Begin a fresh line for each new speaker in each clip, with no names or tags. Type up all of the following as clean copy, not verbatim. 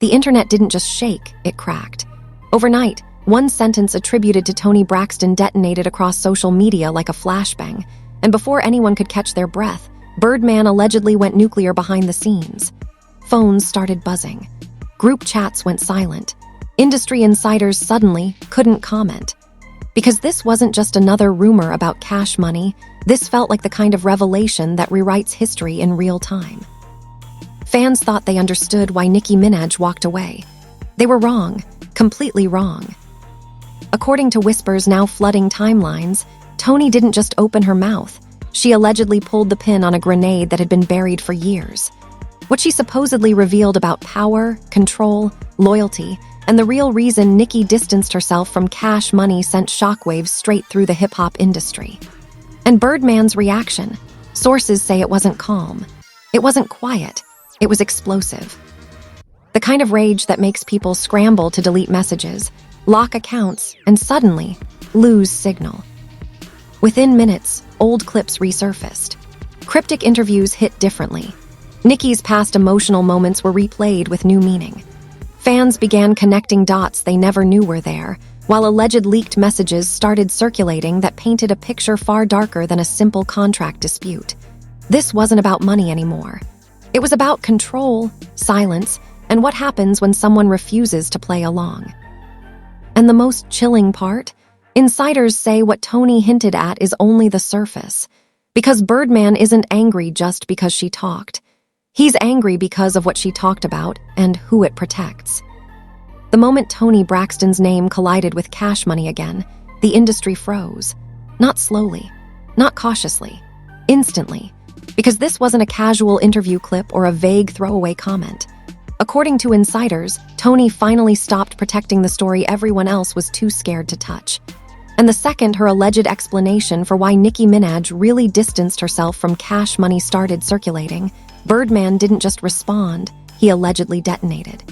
The internet didn't just shake, it cracked. Overnight, one sentence attributed to Toni Braxton detonated across social media like a flashbang, and before anyone could catch their breath, Birdman allegedly went nuclear behind the scenes. Phones started buzzing. Group chats went silent. Industry insiders suddenly couldn't comment. Because this wasn't just another rumor about cash money, this felt like the kind of revelation that rewrites history in real time. Fans thought they understood why Nicki Minaj walked away. They were wrong, completely wrong. According to whispers now flooding timelines, Toni didn't just open her mouth. She allegedly pulled the pin on a grenade that had been buried for years. What she supposedly revealed about power, control, loyalty, and the real reason Nicki distanced herself from cash money sent shockwaves straight through the hip-hop industry. And Birdman's reaction? Sources say it wasn't calm. It wasn't quiet. It was explosive. The kind of rage that makes people scramble to delete messages, lock accounts, and suddenly lose signal. Within minutes, old clips resurfaced. Cryptic interviews hit differently. Nicki's past emotional moments were replayed with new meaning. Fans began connecting dots they never knew were there, while alleged leaked messages started circulating that painted a picture far darker than a simple contract dispute. This wasn't about money anymore. It was about control, silence, and what happens when someone refuses to play along. And the most chilling part? Insiders say what Toni hinted at is only the surface. Because Birdman isn't angry just because she talked. He's angry because of what she talked about and who it protects. The moment Toni Braxton's name collided with cash money again, the industry froze. Not slowly, not cautiously, instantly. Because this wasn't a casual interview clip or a vague throwaway comment. According to insiders, Toni finally stopped protecting the story everyone else was too scared to touch. And the second her alleged explanation for why Nicki Minaj really distanced herself from cash money started circulating, Birdman didn't just respond, he allegedly detonated.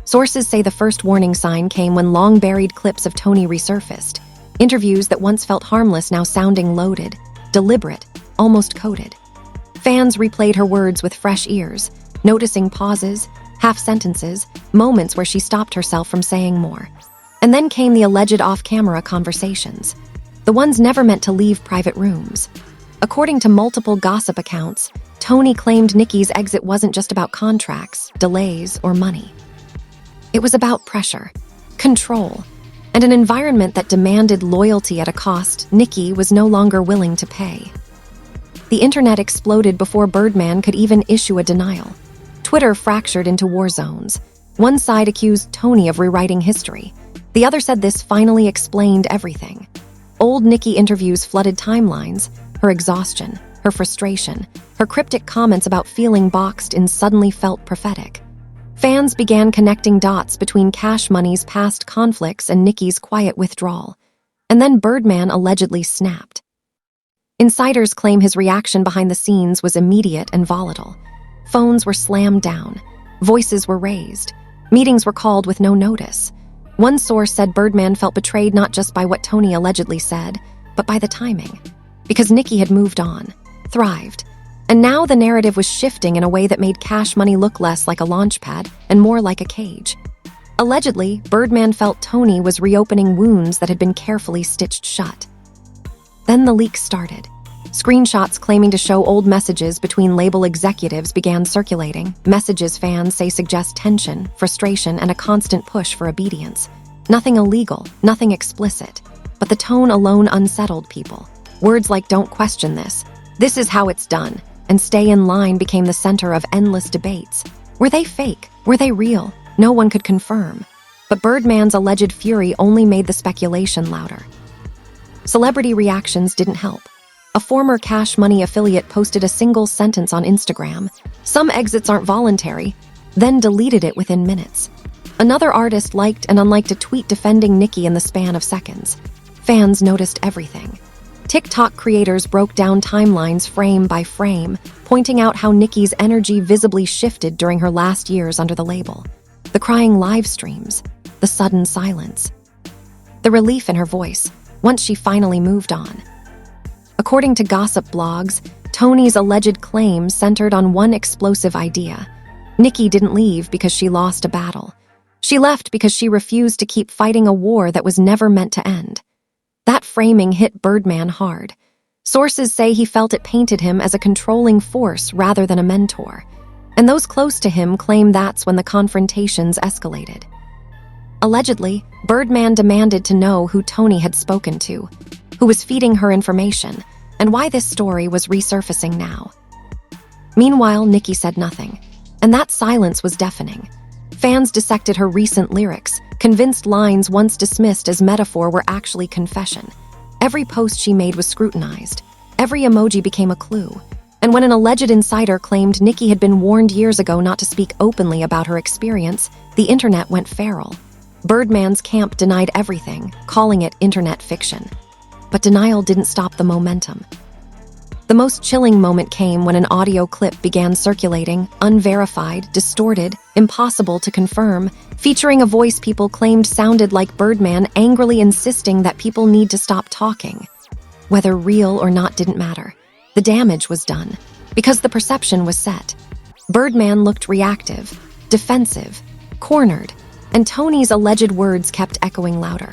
Sources say the first warning sign came when long-buried clips of Toni resurfaced. Interviews that once felt harmless now sounding loaded, deliberate, almost coded. Fans replayed her words with fresh ears, noticing pauses, half-sentences, moments where she stopped herself from saying more. And then came the alleged off-camera conversations, the ones never meant to leave private rooms. According to multiple gossip accounts, Toni claimed Nicki's exit wasn't just about contracts, delays, or money. It was about pressure, control, and an environment that demanded loyalty at a cost Nicki was no longer willing to pay. The internet exploded before Birdman could even issue a denial. Twitter fractured into war zones. One side accused Toni of rewriting history. The other said this finally explained everything. Old Nicki interviews flooded timelines, her exhaustion, her frustration, her cryptic comments about feeling boxed in suddenly felt prophetic. Fans began connecting dots between cash money's past conflicts and Nicki's quiet withdrawal. And then Birdman allegedly snapped. Insiders claim his reaction behind the scenes was immediate and volatile. Phones were slammed down. Voices were raised. Meetings were called with no notice. One source said Birdman felt betrayed not just by what Toni allegedly said, but by the timing. Because Nicki had moved on, thrived. And now the narrative was shifting in a way that made cash money look less like a launchpad and more like a cage. Allegedly, Birdman felt Toni was reopening wounds that had been carefully stitched shut. Then the leaks started. Screenshots claiming to show old messages between label executives began circulating. Messages fans say suggest tension, frustration, and a constant push for obedience. Nothing illegal, nothing explicit. But the tone alone unsettled people. Words like "don't question this," "this is how it's done," and "stay in line" became the center of endless debates. Were they fake? Were they real? No one could confirm. But Birdman's alleged fury only made the speculation louder. Celebrity reactions didn't help. A former Cash Money affiliate posted a single sentence on Instagram, "Some exits aren't voluntary," then deleted it within minutes. Another artist liked and unliked a tweet defending Nicki in the span of seconds. Fans noticed everything. TikTok creators broke down timelines frame by frame, pointing out how Nicki's energy visibly shifted during her last years under the label. The crying live streams, the sudden silence, the relief in her voice once she finally moved on. According to gossip blogs, Toni's alleged claim centered on one explosive idea. Nicki didn't leave because she lost a battle. She left because she refused to keep fighting a war that was never meant to end. That framing hit Birdman hard. Sources say he felt it painted him as a controlling force rather than a mentor. And those close to him claim that's when the confrontations escalated. Allegedly, Birdman demanded to know who Toni had spoken to, who was feeding her information, and why this story was resurfacing now. Meanwhile, Nicki said nothing, and that silence was deafening. Fans dissected her recent lyrics, convinced lines once dismissed as metaphor were actually confession. Every post she made was scrutinized. Every emoji became a clue. And when an alleged insider claimed Nicki had been warned years ago not to speak openly about her experience, the internet went feral. Birdman's camp denied everything, calling it internet fiction. But denial didn't stop the momentum. The most chilling moment came when an audio clip began circulating, unverified, distorted, impossible to confirm, featuring a voice people claimed sounded like Birdman angrily insisting that people need to stop talking. Whether real or not didn't matter. The damage was done, because the perception was set. Birdman looked reactive, defensive, cornered, and Toni's alleged words kept echoing louder.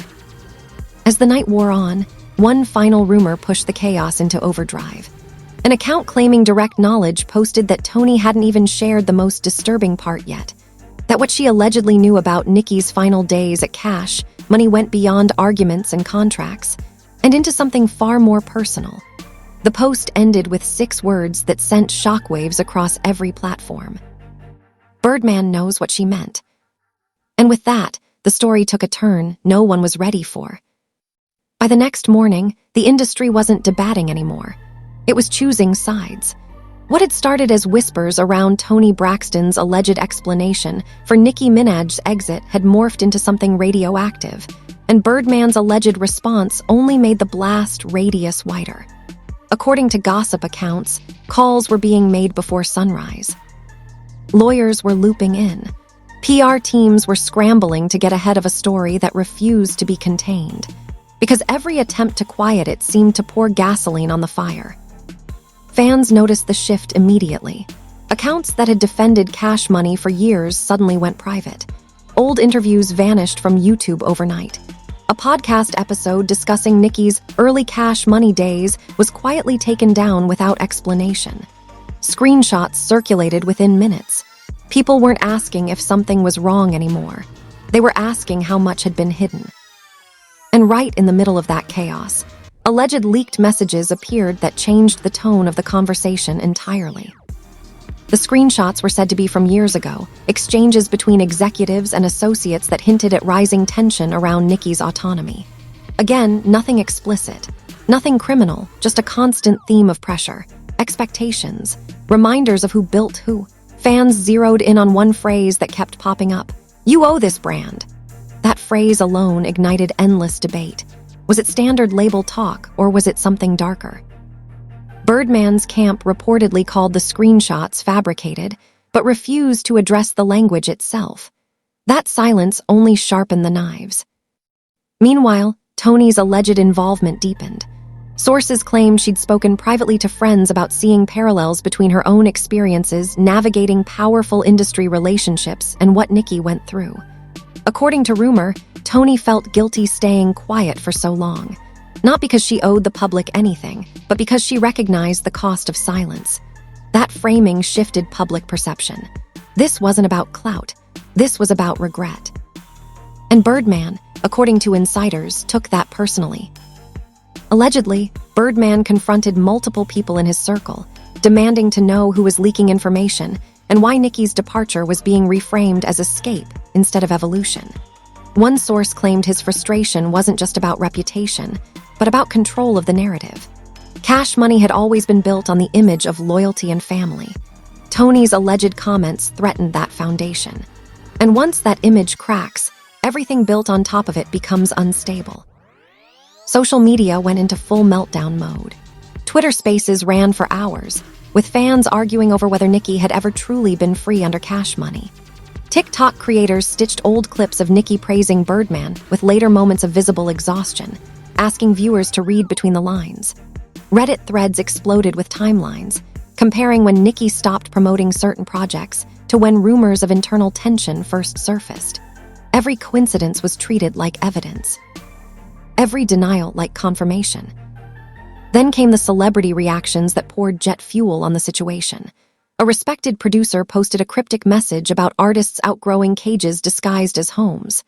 As the night wore on, one final rumor pushed the chaos into overdrive. An account claiming direct knowledge posted that Toni hadn't even shared the most disturbing part yet, that what she allegedly knew about Nicki's final days at Cash Money went beyond arguments and contracts, and into something far more personal. The post ended with 6 words that sent shockwaves across every platform. Birdman knows what she meant. And with that, the story took a turn no one was ready for. By the next morning, the industry wasn't debating anymore. It was choosing sides. What had started as whispers around Toni Braxton's alleged explanation for Nicki Minaj's exit had morphed into something radioactive, and Birdman's alleged response only made the blast radius wider. According to gossip accounts, calls were being made before sunrise. Lawyers were looping in. PR teams were scrambling to get ahead of a story that refused to be contained, because every attempt to quiet it seemed to pour gasoline on the fire. Fans noticed the shift immediately. Accounts that had defended Cash Money for years suddenly went private. Old interviews vanished from YouTube overnight. A podcast episode discussing Nicki's early Cash Money days was quietly taken down without explanation. Screenshots circulated within minutes. People weren't asking if something was wrong anymore. They were asking how much had been hidden. And right in the middle of that chaos, alleged leaked messages appeared that changed the tone of the conversation entirely. The screenshots were said to be from years ago, exchanges between executives and associates that hinted at rising tension around Nicki's autonomy. Again, nothing explicit, nothing criminal, just a constant theme of pressure, expectations, reminders of who built who. Fans zeroed in on one phrase that kept popping up: "You owe this brand." That phrase alone ignited endless debate. Was it standard label talk, or was it something darker? Birdman's camp reportedly called the screenshots fabricated, but refused to address the language itself. That silence only sharpened the knives. Meanwhile, Toni's alleged involvement deepened. Sources claimed she'd spoken privately to friends about seeing parallels between her own experiences navigating powerful industry relationships and what Nicki went through. According to rumor, Toni felt guilty staying quiet for so long, not because she owed the public anything, but because she recognized the cost of silence. That framing shifted public perception. This wasn't about clout. This was about regret. And Birdman, according to insiders, took that personally. Allegedly, Birdman confronted multiple people in his circle, demanding to know who was leaking information and why Nicki's departure was being reframed as escape instead of evolution. One source claimed his frustration wasn't just about reputation, but about control of the narrative. Cash Money had always been built on the image of loyalty and family. Toni's alleged comments threatened that foundation. And once that image cracks, everything built on top of it becomes unstable. Social media went into full meltdown mode. Twitter Spaces ran for hours, with fans arguing over whether Nicki had ever truly been free under Cash Money. TikTok creators stitched old clips of Nicki praising Birdman with later moments of visible exhaustion, asking viewers to read between the lines. Reddit threads exploded with timelines, comparing when Nicki stopped promoting certain projects to when rumors of internal tension first surfaced. Every coincidence was treated like evidence. Every denial like confirmation. Then came the celebrity reactions that poured jet fuel on the situation. A respected producer posted a cryptic message about artists outgrowing cages disguised as homes.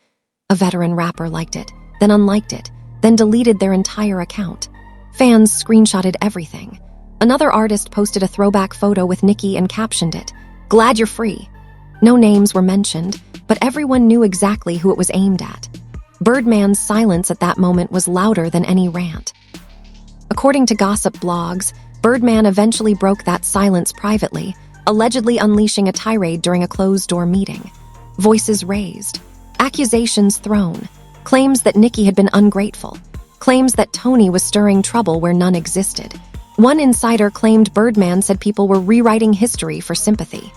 A veteran rapper liked it, then unliked it, then deleted their entire account. Fans screenshotted everything. Another artist posted a throwback photo with Nicki and captioned it, "Glad you're free." No names were mentioned, but everyone knew exactly who it was aimed at. Birdman's silence at that moment was louder than any rant. According to gossip blogs, Birdman eventually broke that silence privately, allegedly unleashing a tirade during a closed-door meeting. Voices raised, accusations thrown, claims that Nicki had been ungrateful, claims that Toni was stirring trouble where none existed. One insider claimed Birdman said people were rewriting history for sympathy.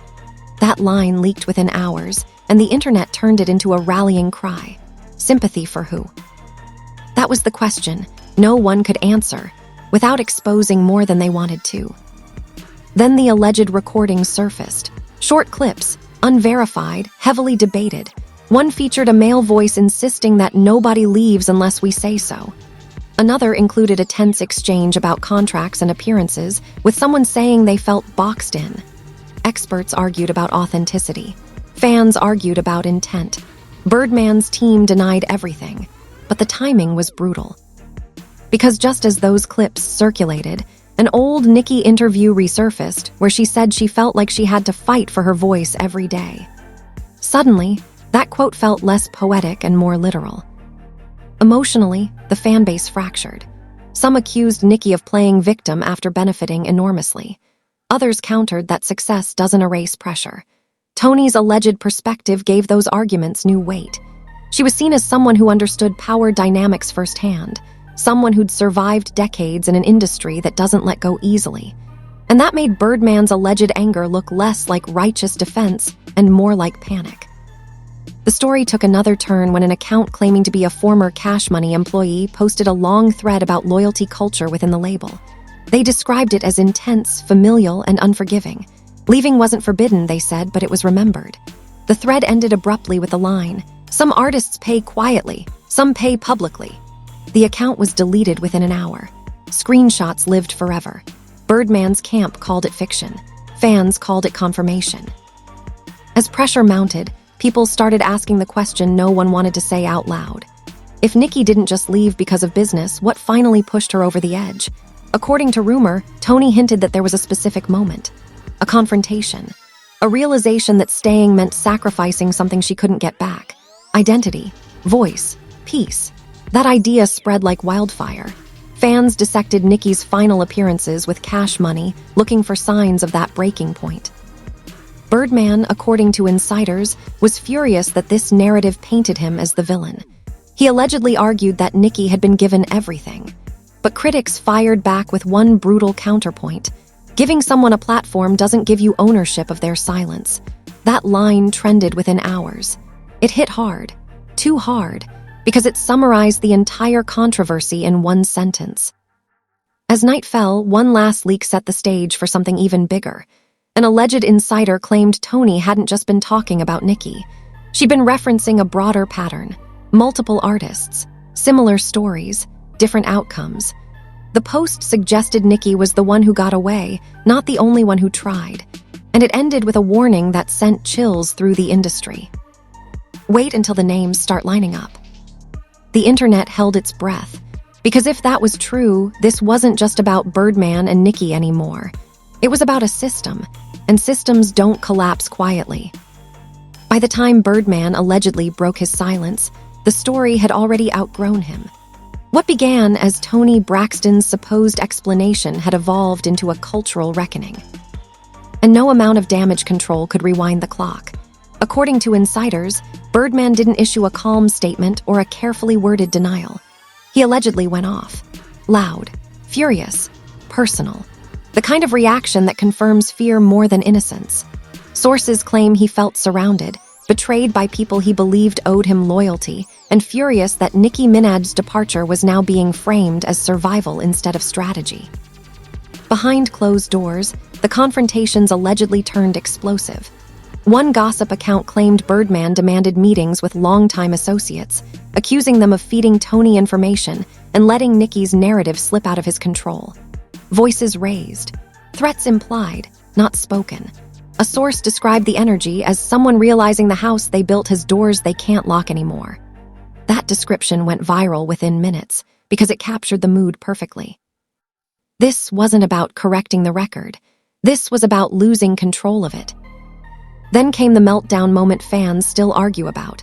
That line leaked within hours, and the internet turned it into a rallying cry. Sympathy for who? That was the question no one could answer, without exposing more than they wanted to. Then the alleged recordings surfaced. Short clips, unverified, heavily debated. One featured a male voice insisting that nobody leaves unless we say so. Another included a tense exchange about contracts and appearances, with someone saying they felt boxed in. Experts argued about authenticity. Fans argued about intent. Birdman's team denied everything, but the timing was brutal. Because just as those clips circulated, an old Nicki interview resurfaced where she said she felt like she had to fight for her voice every day. Suddenly, that quote felt less poetic and more literal. Emotionally, the fanbase fractured. Some accused Nicki of playing victim after benefiting enormously. Others countered that success doesn't erase pressure. Toni's alleged perspective gave those arguments new weight. She was seen as someone who understood power dynamics firsthand, someone who'd survived decades in an industry that doesn't let go easily. And that made Birdman's alleged anger look less like righteous defense and more like panic. The story took another turn when an account claiming to be a former Cash Money employee posted a long thread about loyalty culture within the label. They described it as intense, familial, and unforgiving. Leaving wasn't forbidden, they said, but it was remembered. The thread ended abruptly with the line, "Some artists pay quietly, some pay publicly." The account was deleted within an hour. Screenshots lived forever. Birdman's camp called it fiction. Fans called it confirmation. As pressure mounted, people started asking the question no one wanted to say out loud. If Nicki didn't just leave because of business, what finally pushed her over the edge? According to rumor, Toni hinted that there was a specific moment. A confrontation. A realization that staying meant sacrificing something she couldn't get back. Identity. Voice. Peace. That idea spread like wildfire. Fans dissected Nicki's final appearances with Cash Money, looking for signs of that breaking point. Birdman, according to insiders, was furious that this narrative painted him as the villain. He allegedly argued that Nicki had been given everything. But critics fired back with one brutal counterpoint. Giving someone a platform doesn't give you ownership of their silence. That line trended within hours. It hit hard. Too hard. Because it summarized the entire controversy in one sentence. As night fell, one last leak set the stage for something even bigger. An alleged insider claimed Toni hadn't just been talking about Nicki. She'd been referencing a broader pattern. Multiple artists. Similar stories. Different outcomes. The post suggested Nicki was the one who got away, not the only one who tried. And it ended with a warning that sent chills through the industry. Wait until the names start lining up. The internet held its breath, because if that was true, this wasn't just about Birdman and Nicki anymore. It was about a system, and systems don't collapse quietly. By the time Birdman allegedly broke his silence, the story had already outgrown him. What began as Toni Braxton's supposed explanation had evolved into a cultural reckoning. And no amount of damage control could rewind the clock. According to insiders, Birdman didn't issue a calm statement or a carefully worded denial. He allegedly went off. Loud, furious, personal. The kind of reaction that confirms fear more than innocence. Sources claim he felt surrounded, betrayed by people he believed owed him loyalty, and furious that Nicki Minaj's departure was now being framed as survival instead of strategy. Behind closed doors, the confrontations allegedly turned explosive. One gossip account claimed Birdman demanded meetings with longtime associates, accusing them of feeding Toni information and letting Nicki's narrative slip out of his control. Voices raised, threats implied, not spoken. A source described the energy as someone realizing the house they built has doors they can't lock anymore. That description went viral within minutes because it captured the mood perfectly. This wasn't about correcting the record. This was about losing control of it. Then came the meltdown moment fans still argue about.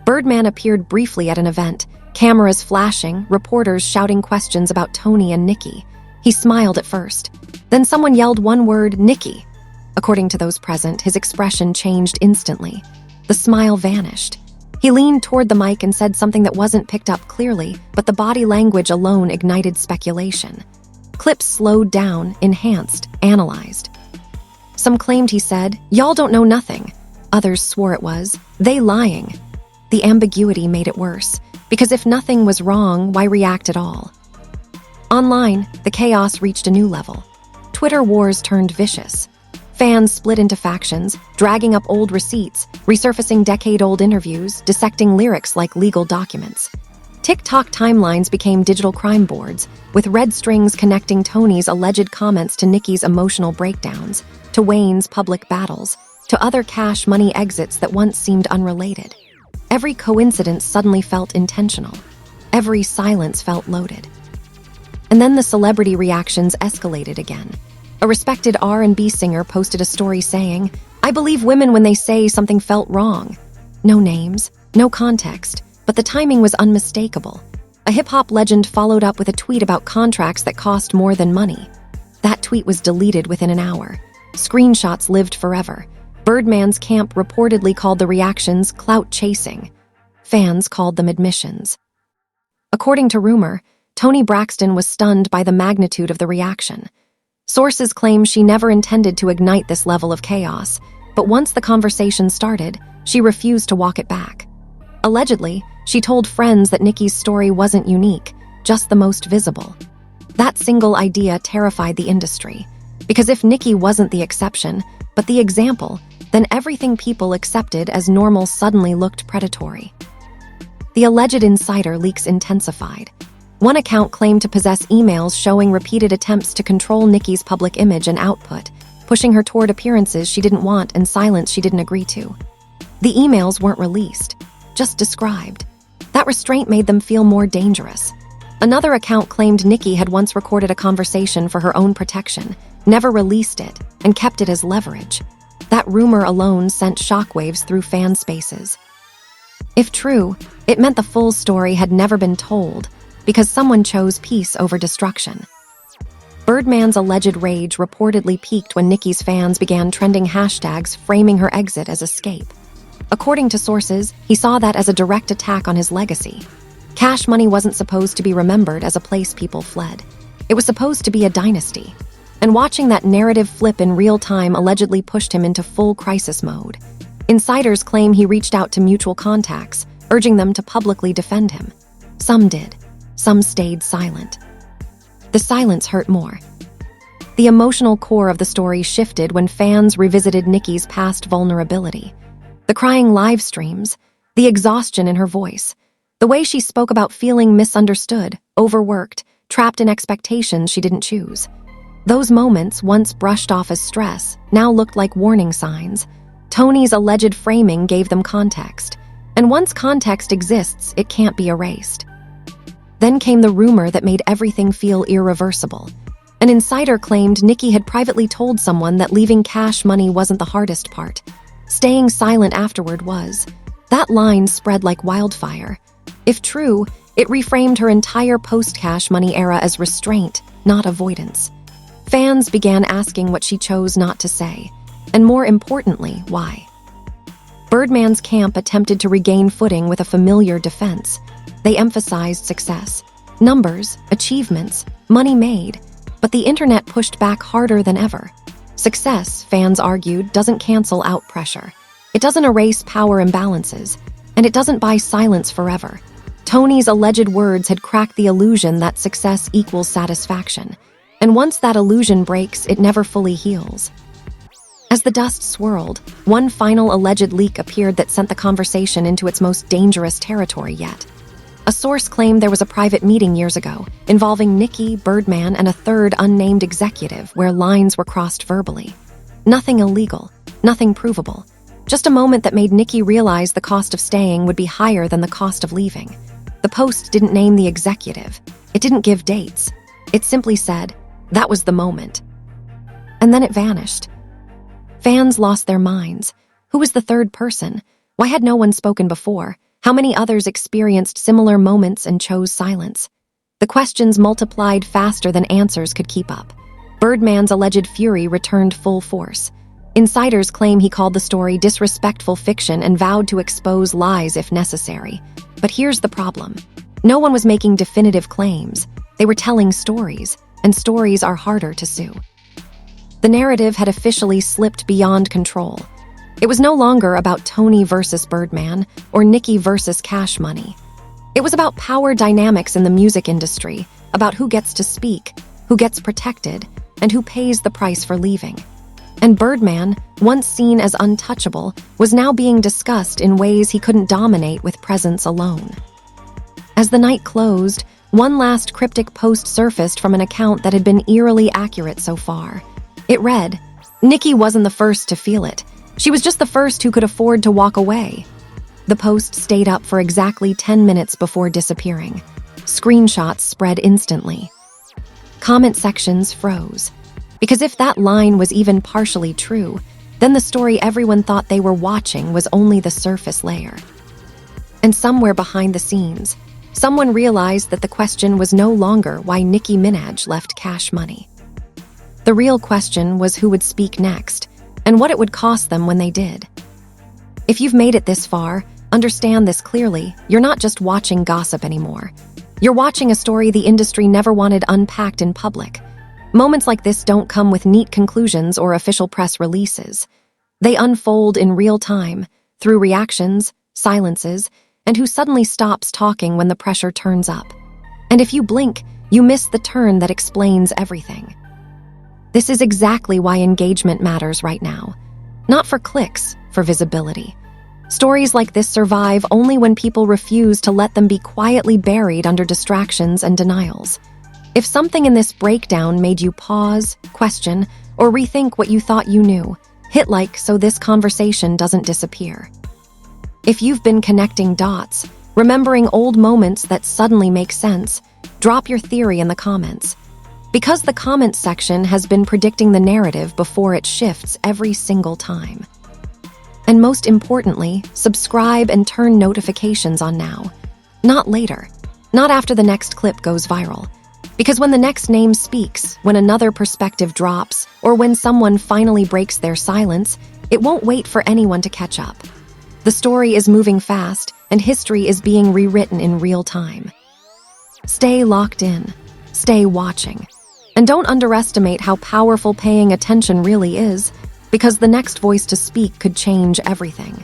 Birdman appeared briefly at an event, cameras flashing, reporters shouting questions about Toni and Nicki. He smiled at first. Then someone yelled one word, "Nicki." According to those present, his expression changed instantly. The smile vanished. He leaned toward the mic and said something that wasn't picked up clearly, but the body language alone ignited speculation. Clips slowed down, enhanced, analyzed. Some claimed he said, "Y'all don't know nothing." Others swore it was, "They lying." The ambiguity made it worse, because if nothing was wrong, why react at all? Online, the chaos reached a new level. Twitter wars turned vicious. Fans split into factions, dragging up old receipts, resurfacing decade-old interviews, dissecting lyrics like legal documents. TikTok timelines became digital crime boards, with red strings connecting Toni's alleged comments to Nicki's emotional breakdowns, to Wayne's public battles, to other cash money exits that once seemed unrelated. Every coincidence suddenly felt intentional. Every silence felt loaded. And then the celebrity reactions escalated again. A respected R&B singer posted a story saying, "I believe women when they say something felt wrong." No names, no context, but the timing was unmistakable. A hip-hop legend followed up with a tweet about contracts that cost more than money. That tweet was deleted within an hour. Screenshots lived forever. Birdman's camp reportedly called the reactions clout chasing. Fans called them admissions. According to rumor, Toni Braxton was stunned by the magnitude of the reaction. Sources claim she never intended to ignite this level of chaos, but once the conversation started, she refused to walk it back. Allegedly, she told friends that Nicki's story wasn't unique, just the most visible. That single idea terrified the industry, because if Nicki wasn't the exception, but the example, then everything people accepted as normal suddenly looked predatory. The alleged insider leaks intensified. One account claimed to possess emails showing repeated attempts to control Nicki's public image and output, pushing her toward appearances she didn't want and silence she didn't agree to. The emails weren't released, just described. That restraint made them feel more dangerous. Another account claimed Nicki had once recorded a conversation for her own protection, never released it, and kept it as leverage. That rumor alone sent shockwaves through fan spaces. If true, it meant the full story had never been told, because someone chose peace over destruction. Birdman's alleged rage reportedly peaked when Nicki's fans began trending hashtags framing her exit as escape. According to sources, he saw that as a direct attack on his legacy. Cash Money wasn't supposed to be remembered as a place people fled. It was supposed to be a dynasty. And watching that narrative flip in real time allegedly pushed him into full crisis mode. Insiders claim he reached out to mutual contacts, urging them to publicly defend him. Some did. Some stayed silent. The silence hurt more. The emotional core of the story shifted when fans revisited Nicki's past vulnerability. The crying live streams, the exhaustion in her voice, the way she spoke about feeling misunderstood, overworked, trapped in expectations she didn't choose. Those moments, once brushed off as stress, now looked like warning signs. Toni's alleged framing gave them context. And once context exists, it can't be erased. Then came the rumor that made everything feel irreversible. An insider claimed Nicki had privately told someone that leaving Cash Money wasn't the hardest part. Staying silent afterward was. That line spread like wildfire. If true, it reframed her entire post-Cash Money era as restraint, not avoidance. Fans began asking what she chose not to say, and more importantly, why. Birdman's camp attempted to regain footing with a familiar defense. They emphasized success, numbers, achievements, money made, but the internet pushed back harder than ever. Success, fans argued, doesn't cancel out pressure. It doesn't erase power imbalances, and it doesn't buy silence forever. Toni's alleged words had cracked the illusion that success equals satisfaction. And once that illusion breaks, it never fully heals. As the dust swirled, one final alleged leak appeared that sent the conversation into its most dangerous territory yet. A source claimed there was a private meeting years ago involving Nicki, Birdman, and a third unnamed executive where lines were crossed verbally. Nothing illegal, nothing provable. Just a moment that made Nicki realize the cost of staying would be higher than the cost of leaving. The post didn't name the executive. It didn't give dates. It simply said, "That was the moment." And then it vanished. Fans lost their minds. Who was the third person? Why had no one spoken before? How many others experienced similar moments and chose silence? The questions multiplied faster than answers could keep up. Birdman's alleged fury returned full force. Insiders claim he called the story disrespectful fiction and vowed to expose lies if necessary. But here's the problem. No one was making definitive claims. They were telling stories, and stories are harder to sue. The narrative had officially slipped beyond control. It was no longer about Toni versus Birdman or Nicki versus Cash Money. It was about power dynamics in the music industry, about who gets to speak, who gets protected, and who pays the price for leaving. And Birdman, once seen as untouchable, was now being discussed in ways he couldn't dominate with presence alone. As the night closed, one last cryptic post surfaced from an account that had been eerily accurate so far. It read, "Nicki wasn't the first to feel it. She was just the first who could afford to walk away." The post stayed up for exactly 10 minutes before disappearing. Screenshots spread instantly. Comment sections froze. Because if that line was even partially true, then the story everyone thought they were watching was only the surface layer. And somewhere behind the scenes, someone realized that the question was no longer why Nicki Minaj left Cash Money. The real question was who would speak next, and what it would cost them when they did. If you've made it this far, understand this clearly: you're not just watching gossip anymore. You're watching a story the industry never wanted unpacked in public. Moments like this don't come with neat conclusions or official press releases. They unfold in real time, through reactions, silences, and who suddenly stops talking when the pressure turns up. And if you blink, you miss the turn that explains everything. This is exactly why engagement matters right now. Not for clicks, for visibility. Stories like this survive only when people refuse to let them be quietly buried under distractions and denials. If something in this breakdown made you pause, question, or rethink what you thought you knew, hit like so this conversation doesn't disappear. If you've been connecting dots, remembering old moments that suddenly make sense, drop your theory in the comments. Because the comments section has been predicting the narrative before it shifts every single time. And most importantly, subscribe and turn notifications on now. Not later. Not after the next clip goes viral. Because when the next name speaks, when another perspective drops, or when someone finally breaks their silence, it won't wait for anyone to catch up. The story is moving fast, and history is being rewritten in real time. Stay locked in. Stay watching. And don't underestimate how powerful paying attention really is, because the next voice to speak could change everything.